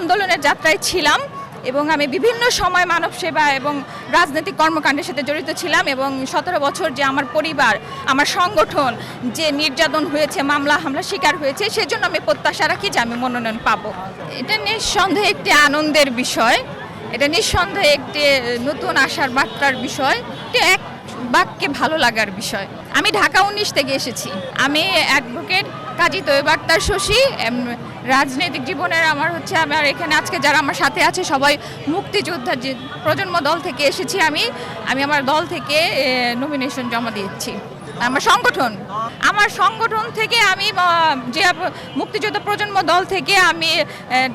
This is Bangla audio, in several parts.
আন্দোলনের যাত্রায় ছিলাম এবং আমি বিভিন্ন সময় মানব সেবা এবং রাজনৈতিক কর্মকাণ্ডের সাথে জড়িত ছিলাম এবং 17 বছর যে আমার পরিবার আমার সংগঠন যে নির্যাতন হয়েছে মামলা হামলা শিকার হয়েছে সেজন্য আমি প্রত্যাশা রাখি যে আমি মনোনয়ন পাবো। এটা নিঃসন্দেহে একটি আনন্দের বিষয়, এটা নিঃসন্দেহে একটি নতুন আশার বার্তার বিষয়, এটা এক বাক্যে ভালো লাগার বিষয়। আমি ঢাকা 19 থেকে এসেছি। আমি অ্যাডভোকেট কাজী তৈয়বা আক্তার শশী। রাজনৈতিক জীবনের আমার এখানে আজকে যারা আমার সাথে আছে সবাই মুক্তিযোদ্ধার যে প্রজন্ম দল থেকে এসেছি। আমি আমার দল থেকে নমিনেশন জমা দিয়েছি। আমার সংগঠন থেকে আমি যে মুক্তিযোদ্ধা প্রজন্ম দল থেকে আমি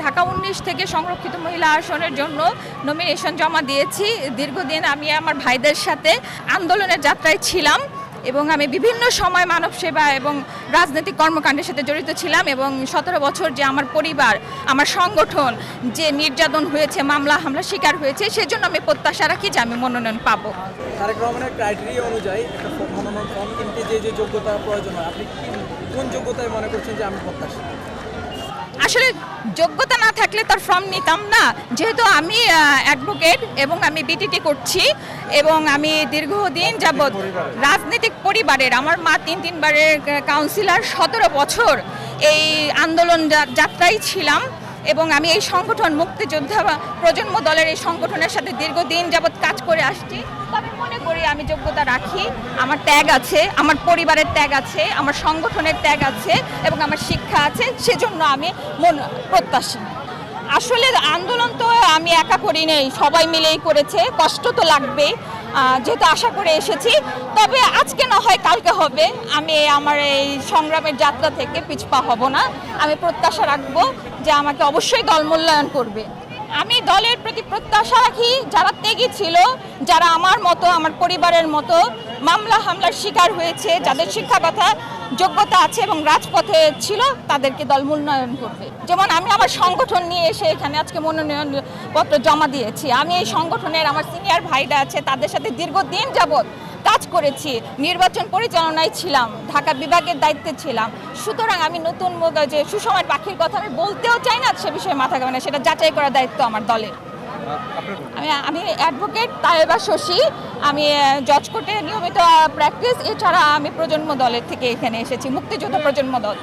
ঢাকা 19 থেকে সংরক্ষিত মহিলা আসনের জন্য নমিনেশন জমা দিয়েছি। দীর্ঘদিন আমি আমার ভাইদের সাথে আন্দোলনের যাত্রায় ছিলাম এবং আমি বিভিন্ন সময় মানব সেবা এবং রাজনৈতিক কর্মকাণ্ডের সাথে জড়িত ছিলাম এবং 17 বছর যে আমার পরিবার আমার সংগঠন যে নির্যাতন হয়েছে মামলা হামলা শিকার হয়েছে সেজন্য আমি প্রত্যাশা রাখি যে আমি মনোনয়ন পাবো। তারেক রহমানের ক্রাইটেরিয়া অনুযায়ী একটা মনোনয়ন ফর্ম কিনতে যে যোগ্যতা প্রয়োজন হয়, আপনি কোন যোগ্যতায় মনে করছেন যে আমি প্রত্যাশী? আসলে যোগ্যতা না থাকলে তার ফর্ম নিতাম না। যেহেতু আমি অ্যাডভোকেট এবং আমি বিটিটি করছি এবং আমি দীর্ঘদিন যাবৎ রাজনৈতিক পরিবারের, আমার মা 3 বারের কাউন্সিলর, 17 বছর এই আন্দোলন যাত্রায় ছিলাম এবং আমি এই সংগঠন মুক্তিযোদ্ধা প্রজন্ম দলের এই সংগঠনের সাথে দীর্ঘদিন যাবৎ কাজ করে আসছি। তবে মনে করি আমি যোগ্যতা রাখি, আমার ত্যাগ আছে, আমার পরিবারের ত্যাগ আছে, আমার সংগঠনের ত্যাগ আছে এবং আমার শিক্ষা আছে, সেজন্য আমি প্রত্যাশী। আসলে আন্দোলন তো আমি একা করি নাই, সবাই মিলেই করেছে, কষ্ট তো লাগবেই যেহেতু আশা করে এসেছি। তবে আজকে না হয় কালকে হবে, আমি আমার এই সংগ্রামের যাত্রা থেকে পিছপা হব না। আমি প্রত্যাশা রাখবো যে আমাকে অবশ্যই দল মূল্যায়ন করবে। আমি দলের প্রতি প্রত্যাশা রাখি যারা ত্যাগী ছিল, যারা আমার মতো আমার পরিবারের মতো মামলা হামলার শিকার হয়েছে, যাদের শিক্ষাগত যোগ্যতা আছে এবং রাজপথে ছিল, তাদেরকে দল মূল্যায়ন করবে। যেমন আমি আমার সংগঠন নিয়ে এসে এখানে আজকে মনোনয়নপত্র জমা দিয়েছি। আমি এই সংগঠনের আমার সিনিয়র ভাইরা আছে, তাদের সাথে দীর্ঘদিন যাবৎ কাজ করেছি, নির্বাচন পরিচালনায় ছিলাম, ঢাকা বিভাগের দায়িত্বে ছিলাম। সুতরাং আমি নতুন যে সুসময়ের পাখির কথা আমি বলতেও চাই না, সে বিষয়ে মাথা ঘামে না, সেটা যাচাই করার দায়িত্ব আমার দলের। আমি অ্যাডভোকেট তৈয়বা শশী। আমি জজ কোর্টে নিয়মিত প্র্যাকটিস, এছাড়া আমি প্রজন্ম দলের থেকে এখানে এসেছি, মুক্তিযোদ্ধা প্রজন্ম দল।